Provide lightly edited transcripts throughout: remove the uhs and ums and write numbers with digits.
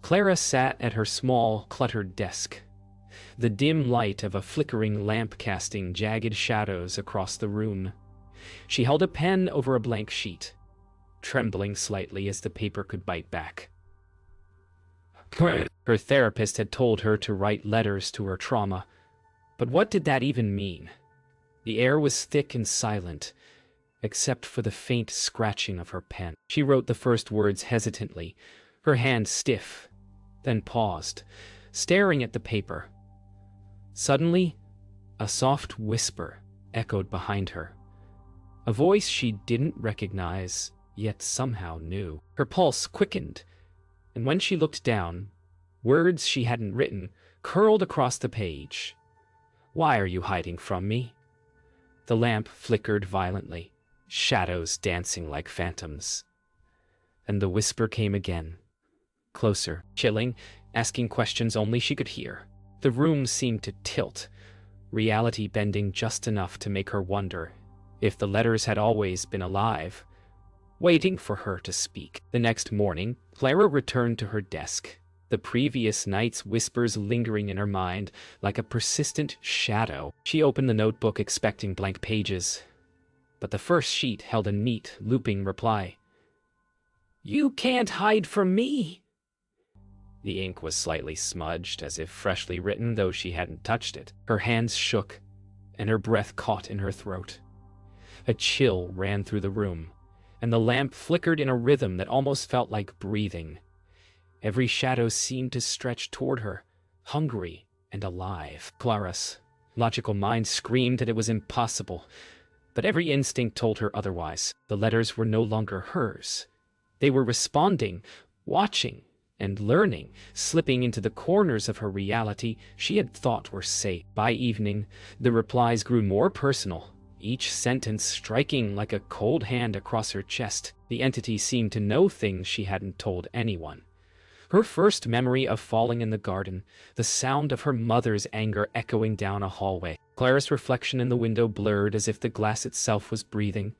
Clara sat at her small, cluttered desk, the dim light of a flickering lamp casting jagged shadows across the room. She held a pen over a blank sheet, trembling slightly as the paper could bite back. Her therapist had told her to write letters to her trauma, but what did that even mean? The air was thick and silent, except for the faint scratching of her pen. She wrote the first words hesitantly, her hand stiff, then paused, staring at the paper. Suddenly, a soft whisper echoed behind her, a voice she didn't recognize, yet somehow knew. Her pulse quickened, and when she looked down, words she hadn't written curled across the page. "Why are you hiding from me?" The lamp flickered violently, shadows dancing like phantoms. And the whisper came again, closer, chilling, asking questions only she could hear. The room seemed to tilt, reality bending just enough to make her wonder if the letters had always been alive, waiting for her to speak. The next morning, Clara returned to her desk, the previous night's whispers lingering in her mind like a persistent shadow. She opened the notebook expecting blank pages, but the first sheet held a neat, looping reply. "You can't hide from me." The ink was slightly smudged, as if freshly written, though she hadn't touched it. Her hands shook, and her breath caught in her throat. A chill ran through the room, and the lamp flickered in a rhythm that almost felt like breathing. Every shadow seemed to stretch toward her, hungry and alive. Clara's logical mind screamed that it was impossible, but every instinct told her otherwise. The letters were no longer hers. They were responding, watching, and learning, slipping into the corners of her reality she had thought were safe. By evening, the replies grew more personal, each sentence striking like a cold hand across her chest. The entity seemed to know things she hadn't told anyone. Her first memory of falling in the garden, the sound of her mother's anger echoing down a hallway. Clara's reflection in the window blurred as if the glass itself was breathing.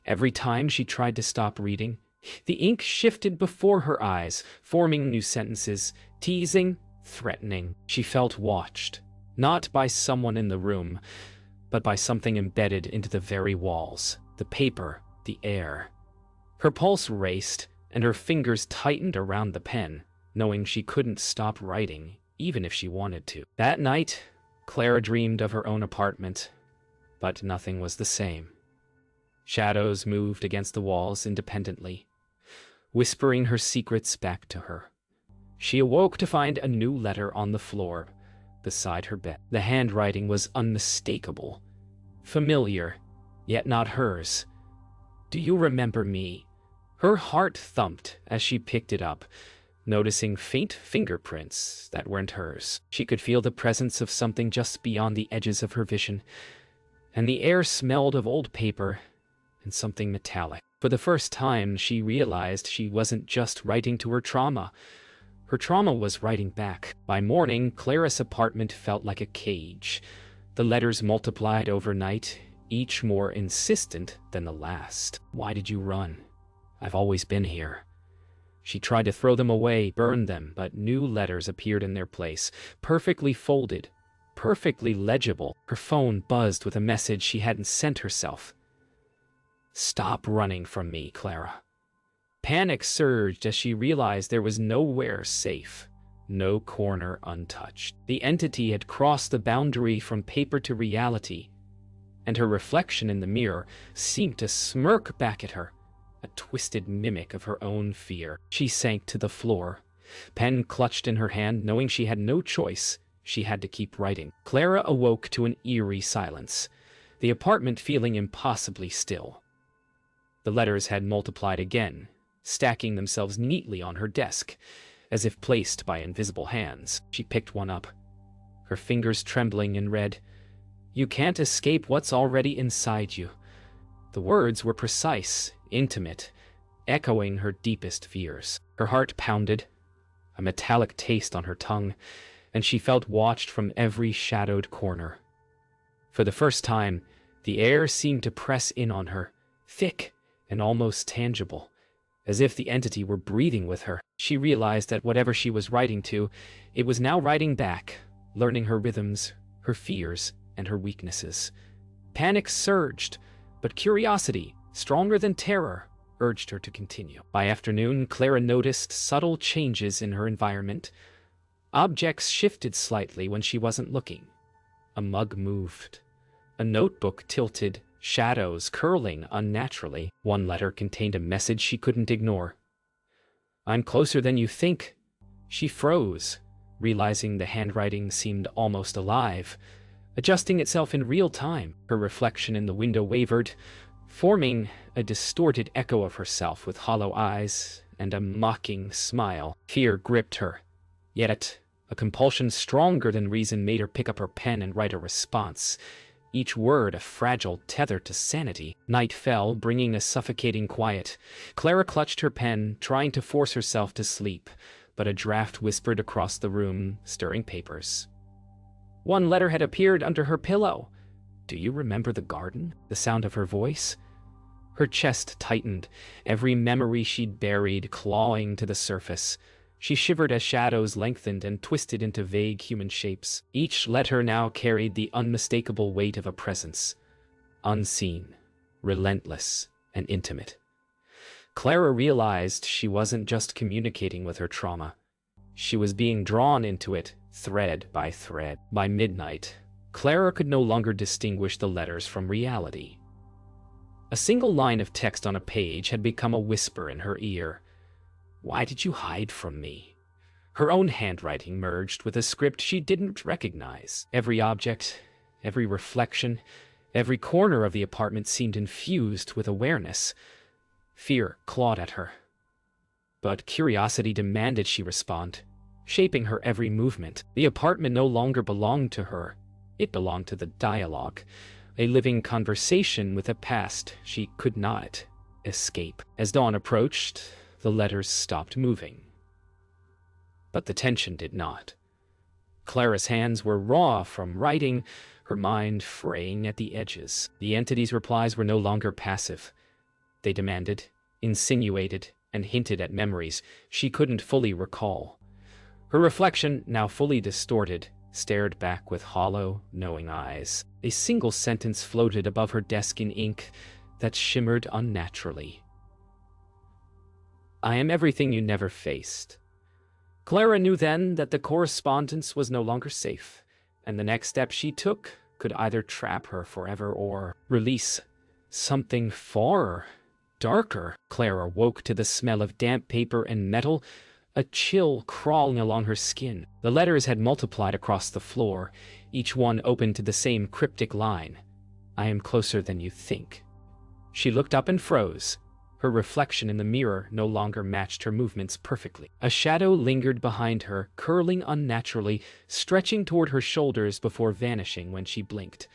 Every time she tried to stop reading, the ink shifted before her eyes, forming new sentences, teasing, threatening. She felt watched, not by someone in the room, but by something embedded into the very walls, the paper, the air. Her pulse raced, and her fingers tightened around the pen, knowing she couldn't stop writing, even if she wanted to. That night, Clara dreamed of her own apartment, but nothing was the same. Shadows moved against the walls independently, whispering her secrets back to her. She awoke to find a new letter on the floor beside her bed. The handwriting was unmistakable, familiar, yet not hers. "Do you remember me?" Her heart thumped as she picked it up, noticing faint fingerprints that weren't hers. She could feel the presence of something just beyond the edges of her vision, and the air smelled of old paper and something metallic. For the first time, she realized she wasn't just writing to her trauma. Her trauma was writing back. By morning, Clara's apartment felt like a cage. The letters multiplied overnight, each more insistent than the last. "Why did you run? I've always been here." She tried to throw them away, burn them, but new letters appeared in their place, perfectly folded, perfectly legible. Her phone buzzed with a message she hadn't sent herself. "Stop running from me, Clara." Panic surged as she realized there was nowhere safe, no corner untouched. The entity had crossed the boundary from paper to reality, and her reflection in the mirror seemed to smirk back at her, a twisted mimic of her own fear. She sank to the floor, pen clutched in her hand, knowing she had no choice. She had to keep writing. Clara awoke to an eerie silence, the apartment feeling impossibly still. The letters had multiplied again, stacking themselves neatly on her desk, as if placed by invisible hands. She picked one up, her fingers trembling, and read, "You can't escape what's already inside you." The words were precise, intimate, echoing her deepest fears. Her heart pounded, a metallic taste on her tongue, and she felt watched from every shadowed corner. For the first time, the air seemed to press in on her, thick and almost tangible, as if the entity were breathing with her. She realized that whatever she was writing to, it was now writing back, learning her rhythms, her fears, and her weaknesses. Panic surged, but curiosity, stronger than terror, urged her to continue. By afternoon, Clara noticed subtle changes in her environment. Objects shifted slightly when she wasn't looking. A mug moved. A notebook tilted, shadows curling unnaturally. One letter contained a message she couldn't ignore. "I'm closer than you think." She froze, realizing the handwriting seemed almost alive, adjusting itself in real time. Her reflection in the window wavered, forming a distorted echo of herself with hollow eyes and a mocking smile. Fear gripped her, yet a compulsion stronger than reason made her pick up her pen and write a response, each word a fragile tether to sanity. Night fell, bringing a suffocating quiet. Clara clutched her pen, trying to force herself to sleep, but a draft whispered across the room, stirring papers. One letter had appeared under her pillow. "Do you remember the garden?" The sound of her voice. Her chest tightened, every memory she'd buried clawing to the surface. She shivered as shadows lengthened and twisted into vague human shapes. Each letter now carried the unmistakable weight of a presence, unseen, relentless, and intimate. Clara realized she wasn't just communicating with her trauma. She was being drawn into it, thread by thread. By midnight, Clara could no longer distinguish the letters from reality. A single line of text on a page had become a whisper in her ear. "Why did you hide from me?" Her own handwriting merged with a script she didn't recognize. Every object, every reflection, every corner of the apartment seemed infused with awareness. Fear clawed at her, but curiosity demanded she respond, shaping her every movement. The apartment no longer belonged to her. It belonged to the dialogue, a living conversation with a past she could not escape. As dawn approached, the letters stopped moving. But the tension did not. Clara's hands were raw from writing, her mind fraying at the edges. The entity's replies were no longer passive. They demanded, insinuated, and hinted at memories she couldn't fully recall. Her reflection, now fully distorted, stared back with hollow, knowing eyes. A single sentence floated above her desk in ink that shimmered unnaturally. "I am everything you never faced." Clara knew then that the correspondence was no longer safe, and the next step she took could either trap her forever or release something far darker. Clara woke to the smell of damp paper and metal, a chill crawling along her skin. The letters had multiplied across the floor, each one open to the same cryptic line. "I am closer than you think." She looked up and froze. Her reflection in the mirror no longer matched her movements perfectly. A shadow lingered behind her, curling unnaturally, stretching toward her shoulders before vanishing when she blinked.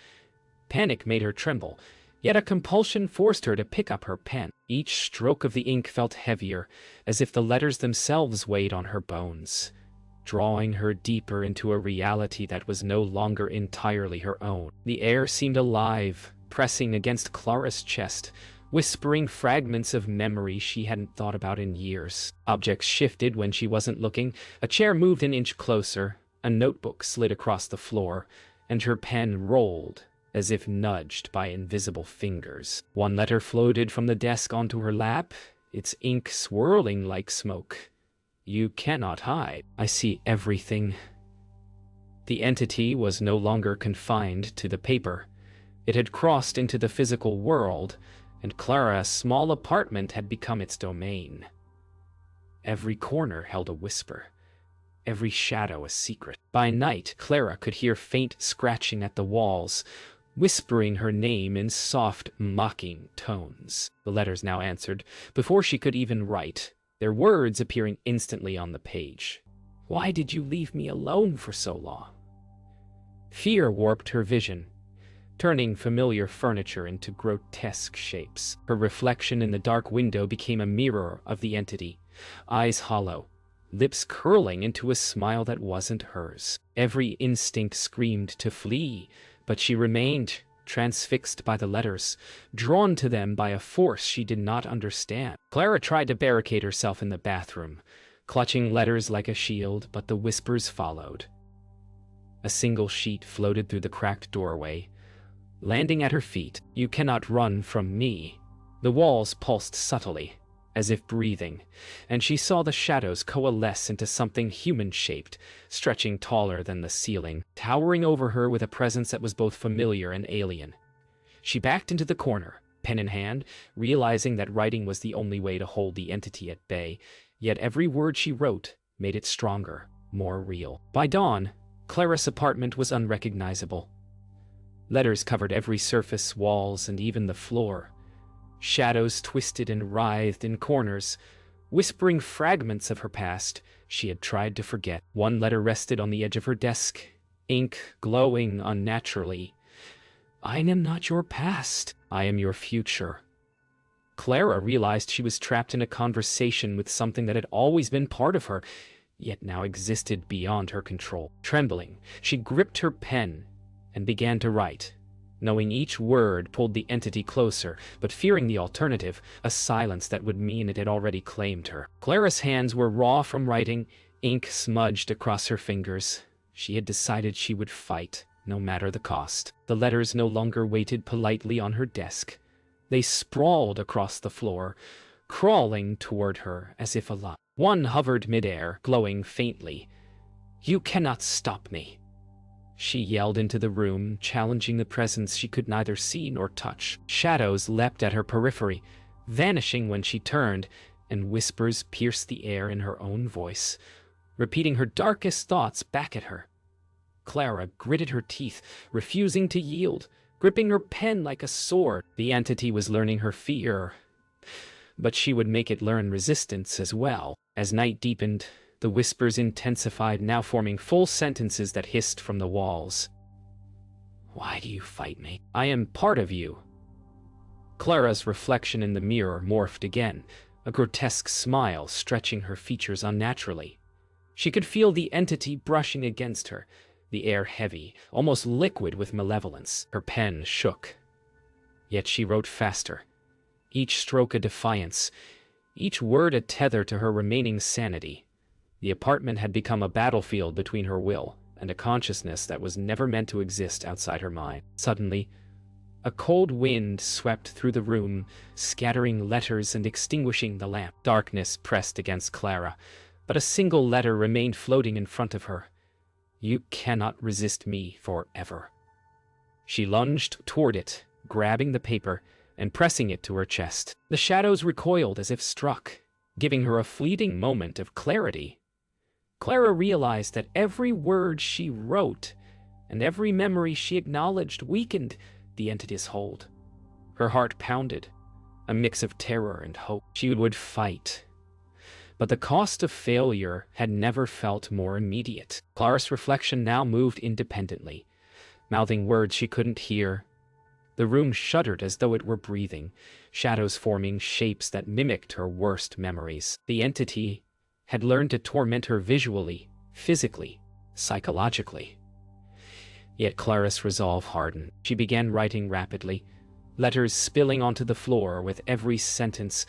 Panic made her tremble, yet a compulsion forced her to pick up her pen. Each stroke of the ink felt heavier, as if the letters themselves weighed on her bones, drawing her deeper into a reality that was no longer entirely her own. The air seemed alive, pressing against Clara's chest, whispering fragments of memory she hadn't thought about in years. Objects shifted when she wasn't looking. A chair moved an inch closer, a notebook slid across the floor, and her pen rolled, as if nudged by invisible fingers. One letter floated from the desk onto her lap, its ink swirling like smoke. "You cannot hide. I see everything." The entity was no longer confined to the paper. It had crossed into the physical world, and Clara's small apartment had become its domain. Every corner held a whisper, every shadow a secret. By night, Clara could hear faint scratching at the walls, whispering her name in soft, mocking tones. The letters now answered, before she could even write, their words appearing instantly on the page. "Why did you leave me alone for so long?" Fear warped her vision, turning familiar furniture into grotesque shapes. Her reflection in the dark window became a mirror of the entity, eyes hollow, lips curling into a smile that wasn't hers. Every instinct screamed to flee, but she remained, transfixed by the letters, drawn to them by a force she did not understand. Clara tried to barricade herself in the bathroom, clutching letters like a shield, but the whispers followed. A single sheet floated through the cracked doorway, landing at her feet. "You cannot run from me." The walls pulsed subtly, as if breathing, and she saw the shadows coalesce into something human-shaped, stretching taller than the ceiling, towering over her with a presence that was both familiar and alien. She backed into the corner, pen in hand, realizing that writing was the only way to hold the entity at bay, yet every word she wrote made it stronger, more real. By dawn, Clara's apartment was unrecognizable. Letters covered every surface, walls, and even the floor. Shadows twisted and writhed in corners, whispering fragments of her past she had tried to forget. One letter rested on the edge of her desk, ink glowing unnaturally. "I am not your past. I am your future." Clara realized she was trapped in a conversation with something that had always been part of her, yet now existed beyond her control. Trembling, she gripped her pen and began to write. Knowing each word pulled the entity closer, but fearing the alternative, a silence that would mean it had already claimed her. Clara's hands were raw from writing, ink smudged across her fingers. She had decided she would fight, no matter the cost. The letters no longer waited politely on her desk. They sprawled across the floor, crawling toward her as if alive. One hovered midair, glowing faintly. "You cannot stop me." She yelled into the room, challenging the presence she could neither see nor touch. Shadows leapt at her periphery, vanishing when she turned, and whispers pierced the air in her own voice, repeating her darkest thoughts back at her. Clara gritted her teeth, refusing to yield, gripping her pen like a sword. The entity was learning her fear, but she would make it learn resistance as well. As night deepened, the whispers intensified, now forming full sentences that hissed from the walls. "Why do you fight me? I am part of you." Clara's reflection in the mirror morphed again, a grotesque smile stretching her features unnaturally. She could feel the entity brushing against her, the air heavy, almost liquid with malevolence. Her pen shook. Yet she wrote faster, each stroke a defiance, each word a tether to her remaining sanity. The apartment had become a battlefield between her will and a consciousness that was never meant to exist outside her mind. Suddenly, a cold wind swept through the room, scattering letters and extinguishing the lamp. Darkness pressed against Clara, but a single letter remained floating in front of her. "You cannot resist me forever." She lunged toward it, grabbing the paper and pressing it to her chest. The shadows recoiled as if struck, giving her a fleeting moment of clarity. Clara realized that every word she wrote and every memory she acknowledged weakened the entity's hold. Her heart pounded, a mix of terror and hope. She would fight, but the cost of failure had never felt more immediate. Clara's reflection now moved independently, mouthing words she couldn't hear. The room shuddered as though it were breathing, shadows forming shapes that mimicked her worst memories. The entity had learned to torment her visually, physically, psychologically. Yet Clara's resolve hardened. She began writing rapidly, letters spilling onto the floor with every sentence,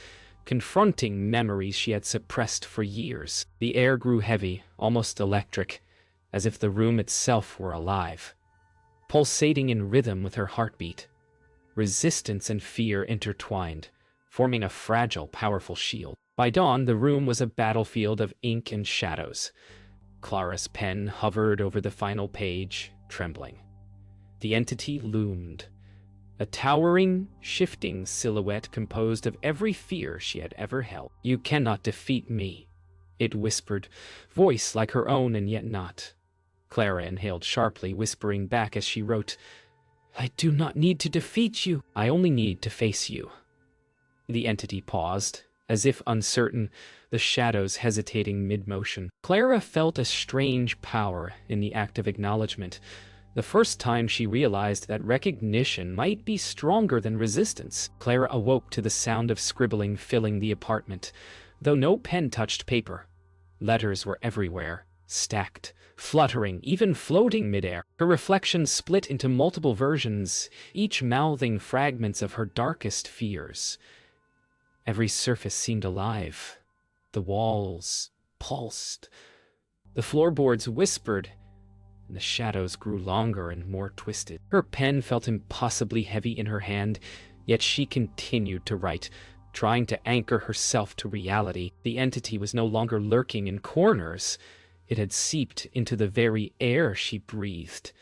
confronting memories she had suppressed for years. The air grew heavy, almost electric, as if the room itself were alive, pulsating in rhythm with her heartbeat. Resistance and fear intertwined, forming a fragile, powerful shield. By dawn, the room was a battlefield of ink and shadows. Clara's pen hovered over the final page, trembling. The entity loomed, a towering, shifting silhouette composed of every fear she had ever held. "You cannot defeat me," it whispered, voice like her own and yet not. Clara inhaled sharply, whispering back as she wrote, "I do not need to defeat you. I only need to face you." The entity paused, as if uncertain, the shadows hesitating mid-motion. Clara felt a strange power in the act of acknowledgement, the first time she realized that recognition might be stronger than resistance. Clara awoke to the sound of scribbling filling the apartment, though no pen touched paper. Letters were everywhere, stacked, fluttering, even floating midair. Her reflections split into multiple versions, each mouthing fragments of her darkest fears. Every surface seemed alive. The walls pulsed. The floorboards whispered, and the shadows grew longer and more twisted. Her pen felt impossibly heavy in her hand, yet she continued to write, trying to anchor herself to reality. The entity was no longer lurking in corners. It had seeped into the very air she breathed,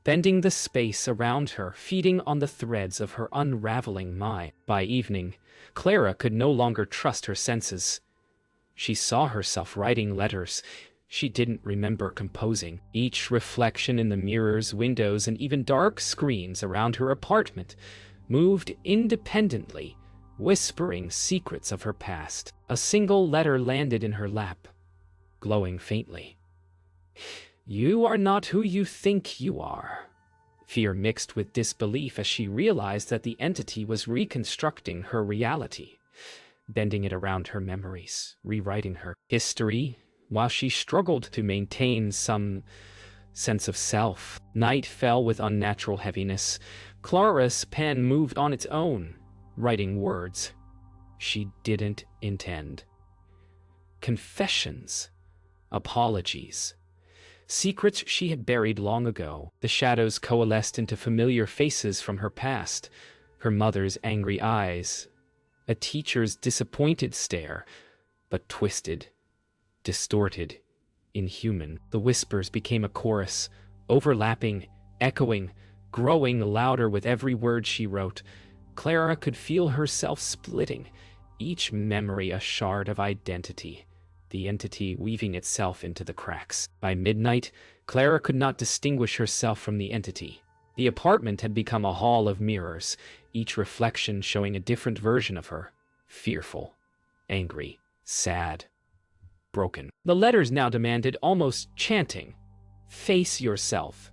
bending the space around her, feeding on the threads of her unraveling mind. By evening, Clara could no longer trust her senses. She saw herself writing letters she didn't remember composing. Each reflection in the mirrors, windows, and even dark screens around her apartment moved independently, whispering secrets of her past. A single letter landed in her lap, glowing faintly. "You are not who you think you are." Fear mixed with disbelief as she realized that the entity was reconstructing her reality, bending it around her memories, rewriting her history, while she struggled to maintain some sense of self. Night fell with unnatural heaviness. Clara's pen moved on its own, writing words she didn't intend. Confessions, apologies, secrets she had buried long ago. The shadows coalesced into familiar faces from her past, her mother's angry eyes, a teacher's disappointed stare, but twisted, distorted, inhuman. The whispers became a chorus, overlapping, echoing, growing louder with every word she wrote. Clara could feel herself splitting, each memory a shard of identity, the entity weaving itself into the cracks. By midnight, Clara could not distinguish herself from the entity. The apartment had become a hall of mirrors, each reflection showing a different version of her, fearful, angry, sad, broken. The letters now demanded, almost chanting, "Face yourself.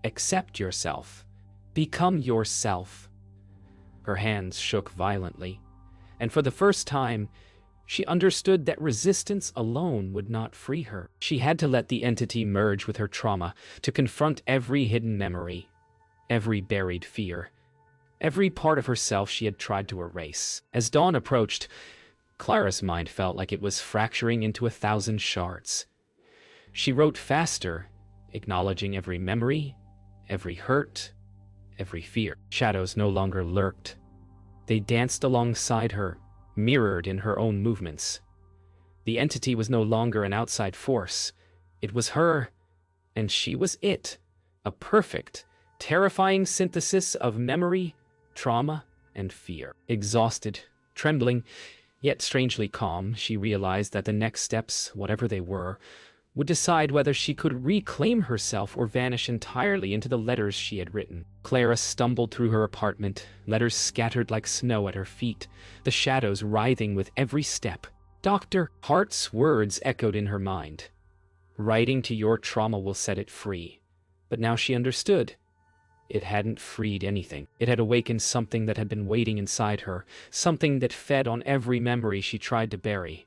Accept yourself. Become yourself." Her hands shook violently, and for the first time, she understood that resistance alone would not free her. She had to let the entity merge with her trauma, to confront every hidden memory, every buried fear, every part of herself she had tried to erase. As dawn approached, Clara's mind felt like it was fracturing into 1,000 shards. She wrote faster, acknowledging every memory, every hurt, every fear. Shadows no longer lurked. They danced alongside her, mirrored in her own movements. The entity was no longer an outside force. It was her, and she was it, a perfect, terrifying synthesis of memory, trauma, and fear. Exhausted, trembling, yet strangely calm, she realized that the next steps, whatever they were, would decide whether she could reclaim herself or vanish entirely into the letters she had written. Clara stumbled through her apartment, letters scattered like snow at her feet, the shadows writhing with every step. Dr. Hart's words echoed in her mind. "Writing to your trauma will set it free." But now she understood. It hadn't freed anything. It had awakened something that had been waiting inside her, something that fed on every memory she tried to bury.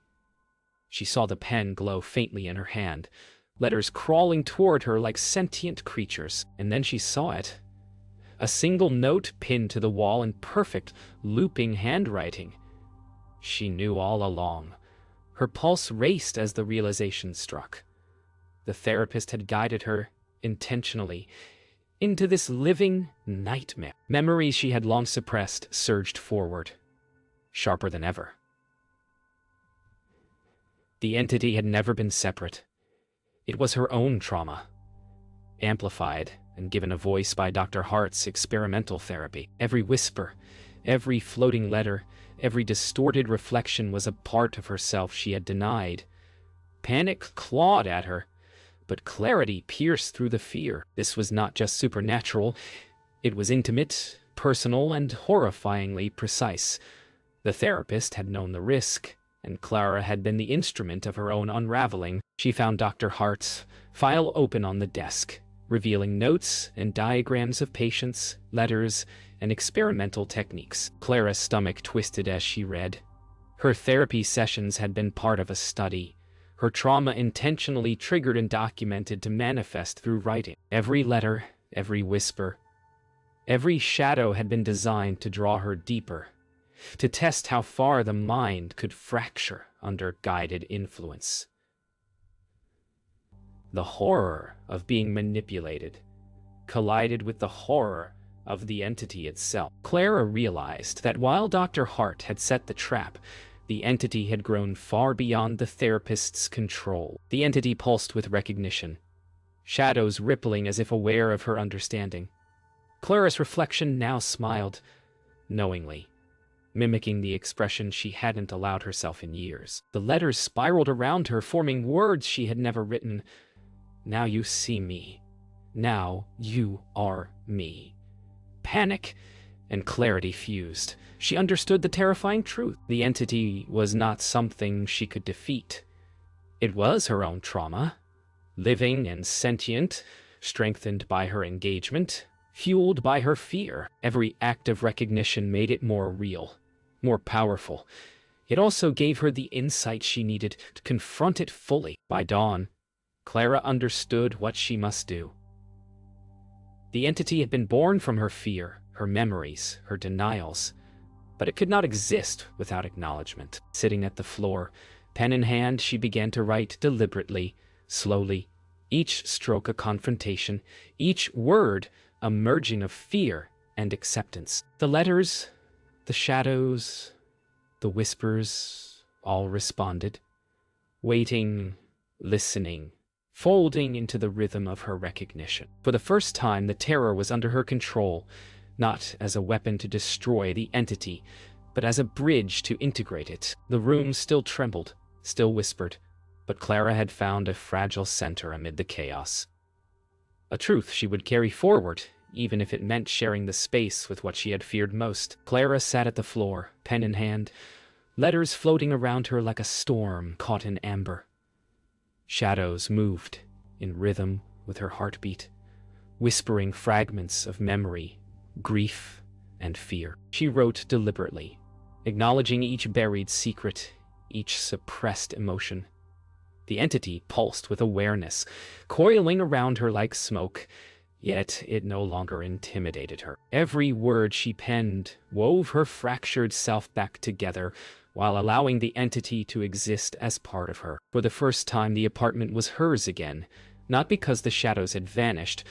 She saw the pen glow faintly in her hand, letters crawling toward her like sentient creatures. And then she saw it. A single note pinned to the wall in perfect, looping handwriting. She knew all along. Her pulse raced as the realization struck. The therapist had guided her, intentionally, into this living nightmare. Memories she had long suppressed surged forward, sharper than ever. The entity had never been separate. It was her own trauma, amplified and given a voice by Dr. Hart's experimental therapy. Every whisper, every floating letter, every distorted reflection was a part of herself she had denied. Panic clawed at her, but clarity pierced through the fear. This was not just supernatural. It was intimate, personal, and horrifyingly precise. The therapist had known the risk, and Clara had been the instrument of her own unraveling. She found Dr. Hart's file open on the desk, revealing notes and diagrams of patients, letters, and experimental techniques. Clara's stomach twisted as she read. Her therapy sessions had been part of a study, her trauma intentionally triggered and documented to manifest through writing. Every letter, every whisper, every shadow had been designed to draw her deeper, to test how far the mind could fracture under guided influence. The horror of being manipulated collided with the horror of the entity itself. Clara realized that while Dr. Hart had set the trap, the entity had grown far beyond the therapist's control. The entity pulsed with recognition, shadows rippling as if aware of her understanding. Clara's reflection now smiled knowingly, mimicking the expression she hadn't allowed herself in years. The letters spiraled around her, forming words she had never written. Now you see me. Now you are me. Panic and clarity fused. She understood the terrifying truth. The entity was not something she could defeat. It was her own trauma, living and sentient, strengthened by her engagement, fueled by her fear. Every act of recognition made it more real, more powerful. It also gave her the insight she needed to confront it fully. By dawn, Clara understood what she must do. The entity had been born from her fear, her memories, her denials, but it could not exist without acknowledgement. Sitting at the floor, pen in hand, she began to write deliberately, slowly, each stroke a confrontation, each word a merging of fear and acceptance. The letters, the shadows, the whispers, all responded, waiting, listening, folding into the rhythm of her recognition. For the first time, the terror was under her control, not as a weapon to destroy the entity, but as a bridge to integrate it. The room still trembled, still whispered, but Clara had found a fragile center amid the chaos. A truth she would carry forward, even if it meant sharing the space with what she had feared most. Clara sat at the floor, pen in hand, letters floating around her like a storm caught in amber. Shadows moved in rhythm with her heartbeat, whispering fragments of memory, grief, and fear. She wrote deliberately, acknowledging each buried secret, each suppressed emotion. The entity pulsed with awareness, coiling around her like smoke, yet it no longer intimidated her. Every word she penned wove her fractured self back together, while allowing the entity to exist as part of her. For the first time, the apartment was hers again, not because the shadows had vanished,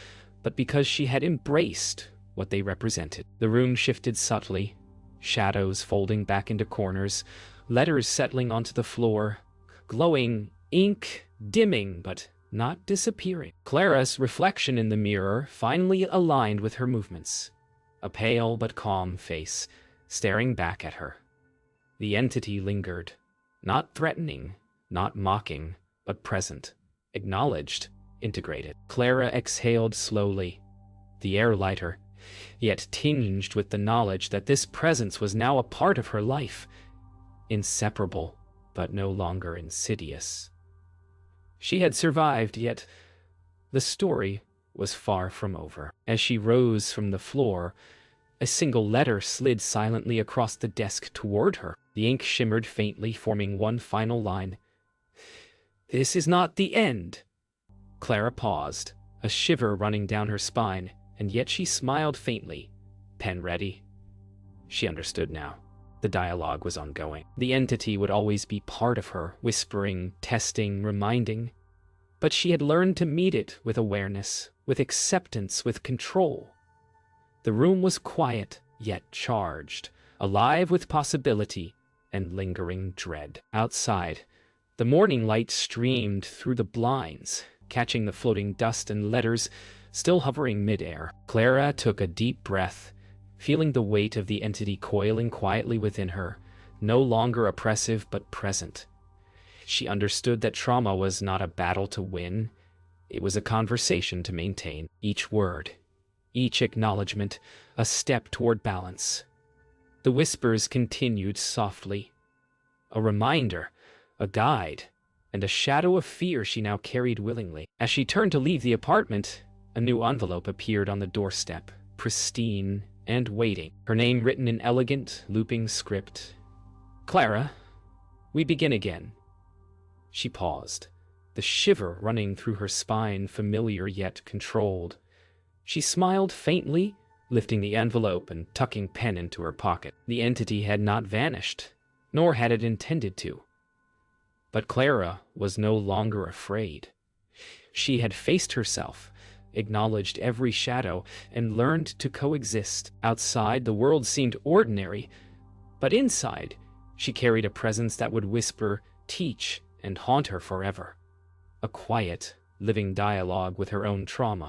but because she had embraced what they represented. The room shifted subtly, shadows folding back into corners, letters settling onto the floor, glowing ink dimming but not disappearing. Clara's reflection in the mirror finally aligned with her movements, a pale but calm face staring back at her. The entity lingered, not threatening, not mocking, but present, acknowledged, integrated. Clara exhaled slowly, the air lighter, yet tinged with the knowledge that this presence was now a part of her life, inseparable, but no longer insidious. She had survived, yet the story was far from over. As she rose from the floor, a single letter slid silently across the desk toward her. The ink shimmered faintly, forming one final line. "This is not the end." Clara paused, a shiver running down her spine, and yet she smiled faintly. Pen ready? She understood now. The dialogue was ongoing. The entity would always be part of her, whispering, testing, reminding. But she had learned to meet it with awareness, with acceptance, with control. The room was quiet, yet charged, alive with possibility and lingering dread. Outside, the morning light streamed through the blinds, catching the floating dust and letters still hovering midair. Clara took a deep breath, feeling the weight of the entity coiling quietly within her, no longer oppressive but present. She understood that trauma was not a battle to win, it was a conversation to maintain. Each word, each acknowledgement, a step toward balance. The whispers continued softly, a reminder, a guide, and a shadow of fear she now carried willingly. As she turned to leave the apartment, a new envelope appeared on the doorstep, pristine and waiting, her name written in elegant, looping script. "Clara, we begin again. She paused, the shiver running through her spine, familiar yet controlled. She smiled faintly, lifting the envelope and tucking pen into her pocket. The entity had not vanished, nor had it intended to. But Clara was no longer afraid. She had faced herself, acknowledged every shadow, and learned to coexist. Outside, the world seemed ordinary, but inside, she carried a presence that would whisper, teach, and haunt her forever. A quiet, living dialogue with her own trauma.